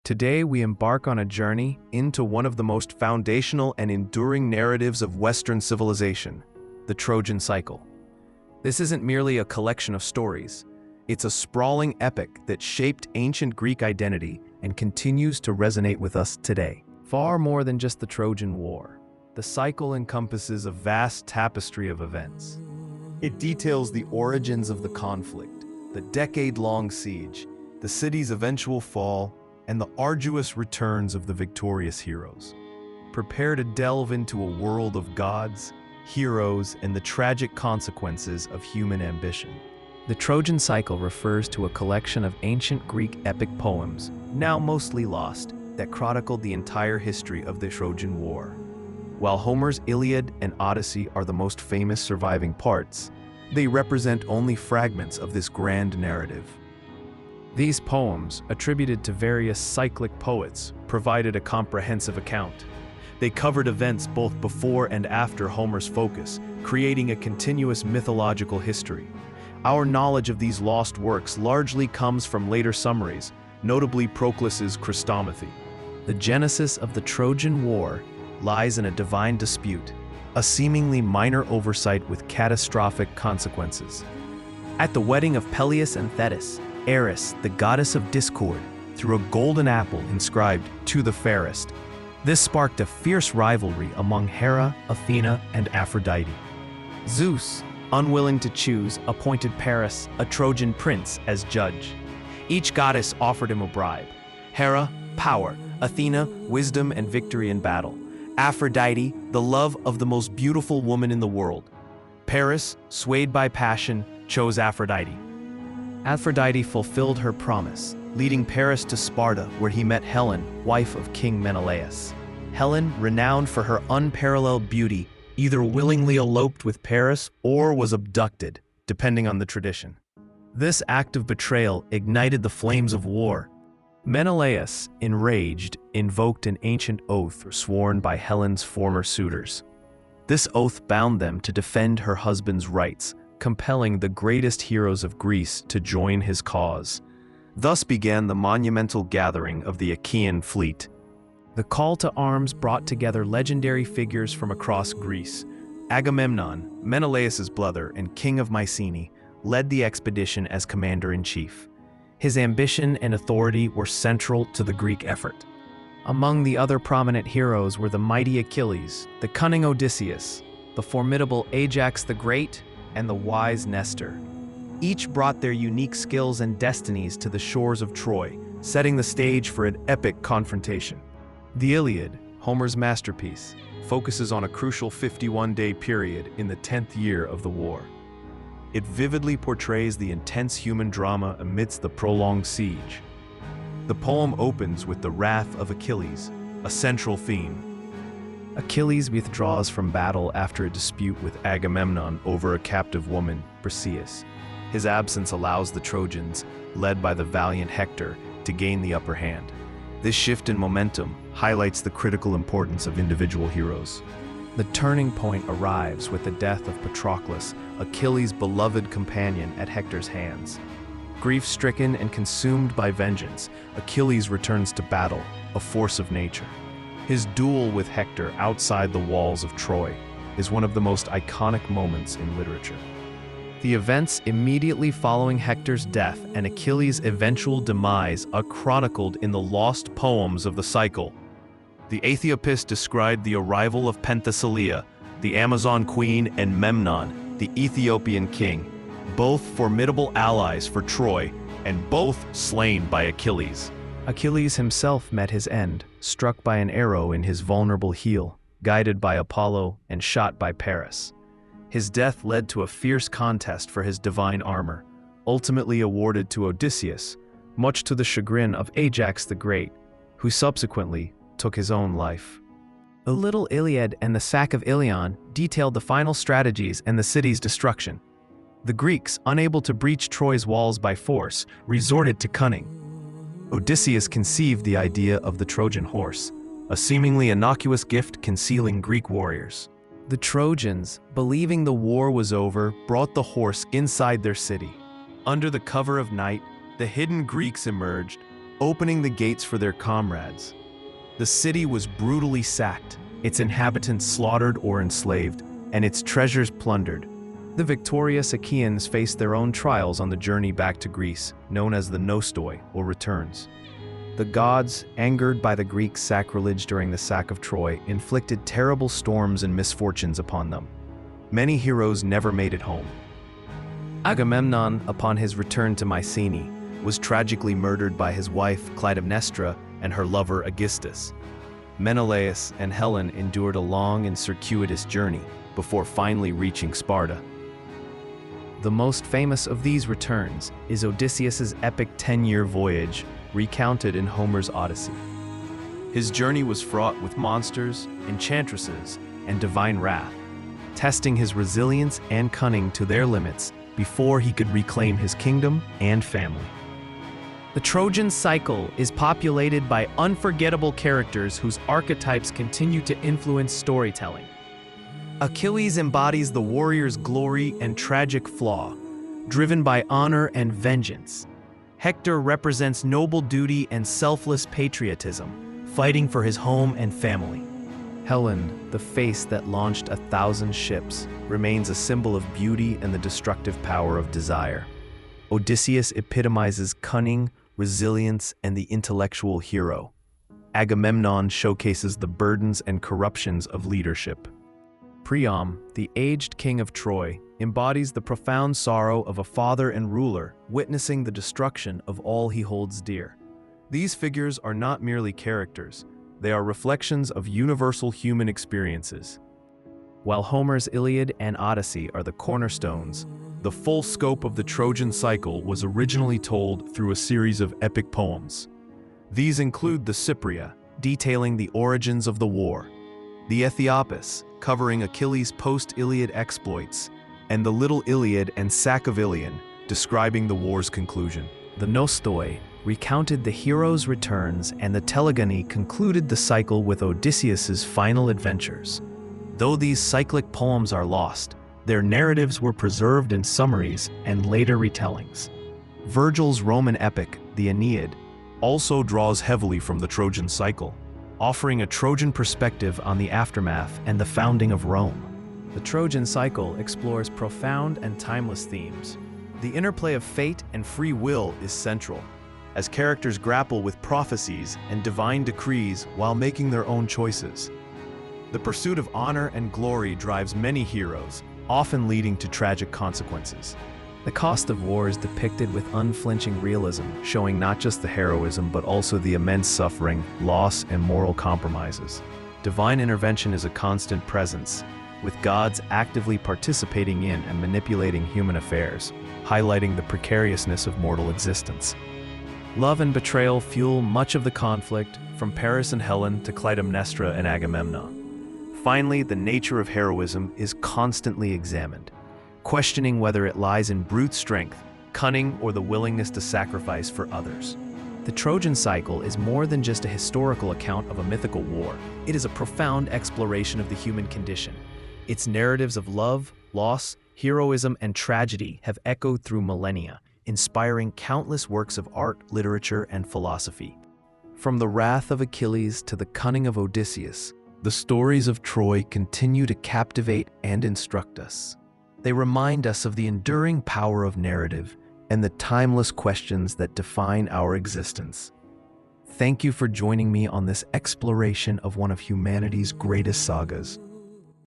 Today we embark on a journey into one of the most foundational and enduring narratives of Western civilization, the Trojan Cycle. This isn't merely a collection of stories. It's a sprawling epic that shaped ancient Greek identity and continues to resonate with us today. Far more than just the Trojan War, the cycle encompasses a vast tapestry of events. It details the origins of the conflict, the decade-long siege, the city's eventual fall, and the arduous returns of the victorious heroes. Prepare to delve into a world of gods, heroes, and the tragic consequences of human ambition. The Trojan Cycle refers to a collection of ancient Greek epic poems, now mostly lost, that chronicled the entire history of the Trojan War. While Homer's Iliad and Odyssey are the most famous surviving parts, they represent only fragments of this grand narrative. These poems, attributed to various cyclic poets, provided a comprehensive account. They covered events both before and after Homer's focus, creating a continuous mythological history. Our knowledge of these lost works largely comes from later summaries, notably Proclus's Chrestomathy. The genesis of the Trojan War lies in a divine dispute, a seemingly minor oversight with catastrophic consequences. At the wedding of Peleus and Thetis, Eris, the goddess of discord, threw a golden apple inscribed, "To the fairest." This sparked a fierce rivalry among Hera, Athena, and Aphrodite. Zeus, unwilling to choose, appointed Paris, a Trojan prince, as judge. Each goddess offered him a bribe. Hera, power; Athena, wisdom and victory in battle; Aphrodite, the love of the most beautiful woman in the world. Paris, swayed by passion, chose Aphrodite. Aphrodite fulfilled her promise, leading Paris to Sparta, where he met Helen, wife of King Menelaus. Helen, renowned for her unparalleled beauty, either willingly eloped with Paris or was abducted, depending on the tradition. This act of betrayal ignited the flames of war. Menelaus, enraged, invoked an ancient oath sworn by Helen's former suitors. This oath bound them to defend her husband's rights, compelling the greatest heroes of Greece to join his cause. Thus began the monumental gathering of the Achaean fleet. The call to arms brought together legendary figures from across Greece. Agamemnon, Menelaus's brother and king of Mycenae, led the expedition as commander-in-chief. His ambition and authority were central to the Greek effort. Among the other prominent heroes were the mighty Achilles, the cunning Odysseus, the formidable Ajax the Great, and the wise Nestor. Each brought their unique skills and destinies to the shores of Troy, setting the stage for an epic confrontation. The Iliad, Homer's masterpiece, focuses on a crucial 51-day period in the 10th year of the war. It vividly portrays the intense human drama amidst the prolonged siege. The poem opens with the wrath of Achilles, a central theme. Achilles withdraws from battle after a dispute with Agamemnon over a captive woman, Briseis. His absence allows the Trojans, led by the valiant Hector, to gain the upper hand. This shift in momentum highlights the critical importance of individual heroes. The turning point arrives with the death of Patroclus, Achilles' beloved companion, at Hector's hands. Grief-stricken and consumed by vengeance, Achilles returns to battle, a force of nature. His duel with Hector outside the walls of Troy is one of the most iconic moments in literature. The events immediately following Hector's death and Achilles' eventual demise are chronicled in the lost poems of the cycle. The Aethiopis described the arrival of Penthesilea, the Amazon queen, and Memnon, the Ethiopian king, both formidable allies for Troy, and both slain by Achilles. Achilles himself met his end, struck by an arrow in his vulnerable heel, guided by Apollo and shot by Paris. His death led to a fierce contest for his divine armor, ultimately awarded to Odysseus, much to the chagrin of Ajax the Great, who subsequently took his own life. The Little Iliad and the Sack of Ilion detailed the final strategies and the city's destruction. The Greeks, unable to breach Troy's walls by force, resorted to cunning. Odysseus conceived the idea of the Trojan horse, a seemingly innocuous gift concealing Greek warriors. The Trojans, believing the war was over, brought the horse inside their city. Under the cover of night, the hidden Greeks emerged, opening the gates for their comrades. The city was brutally sacked, its inhabitants slaughtered or enslaved, and its treasures plundered. The victorious Achaeans faced their own trials on the journey back to Greece, known as the nostoi, or returns. The gods, angered by the Greek sacrilege during the sack of Troy, inflicted terrible storms and misfortunes upon them. Many heroes never made it home. Agamemnon, upon his return to Mycenae, was tragically murdered by his wife Clytemnestra and her lover Aegisthus. Menelaus and Helen endured a long and circuitous journey before finally reaching Sparta. The most famous of these returns is Odysseus's epic 10-year voyage, recounted in Homer's Odyssey. His journey was fraught with monsters, enchantresses, and divine wrath, testing his resilience and cunning to their limits before he could reclaim his kingdom and family. The Trojan cycle is populated by unforgettable characters whose archetypes continue to influence storytelling. Achilles embodies the warrior's glory and tragic flaw, driven by honor and vengeance. Hector represents noble duty and selfless patriotism, fighting for his home and family. Helen, the face that launched 1,000 ships, remains a symbol of beauty and the destructive power of desire. Odysseus epitomizes cunning, resilience, and the intellectual hero. Agamemnon showcases the burdens and corruptions of leadership. Priam, the aged king of Troy, embodies the profound sorrow of a father and ruler witnessing the destruction of all he holds dear. These figures are not merely characters, they are reflections of universal human experiences. While Homer's Iliad and Odyssey are the cornerstones, the full scope of the Trojan cycle was originally told through a series of epic poems. These include the Cypria, detailing the origins of the war, the Aethiopis, covering Achilles' post-Iliad exploits, and the Little Iliad and Sack of Ilion, describing the war's conclusion. The Nostoi recounted the hero's returns, and the Telegony concluded the cycle with Odysseus's final adventures. Though these cyclic poems are lost, their narratives were preserved in summaries and later retellings. Virgil's Roman epic, the Aeneid, also draws heavily from the Trojan cycle, offering a Trojan perspective on the aftermath and the founding of Rome. The Trojan cycle explores profound and timeless themes. The interplay of fate and free will is central, as characters grapple with prophecies and divine decrees while making their own choices. The pursuit of honor and glory drives many heroes, often leading to tragic consequences. The cost of war is depicted with unflinching realism, showing not just the heroism but also the immense suffering, loss, and moral compromises. Divine intervention is a constant presence, with gods actively participating in and manipulating human affairs, highlighting the precariousness of mortal existence. Love and betrayal fuel much of the conflict, from Paris and Helen to Clytemnestra and Agamemnon. Finally, the nature of heroism is constantly examined, questioning whether it lies in brute strength, cunning, or the willingness to sacrifice for others. The Trojan cycle is more than just a historical account of a mythical war. It is a profound exploration of the human condition. Its narratives of love, loss, heroism, and tragedy have echoed through millennia, inspiring countless works of art, literature, and philosophy. From the wrath of Achilles to the cunning of Odysseus, the stories of Troy continue to captivate and instruct us. They remind us of the enduring power of narrative and the timeless questions that define our existence. Thank you for joining me on this exploration of one of humanity's greatest sagas.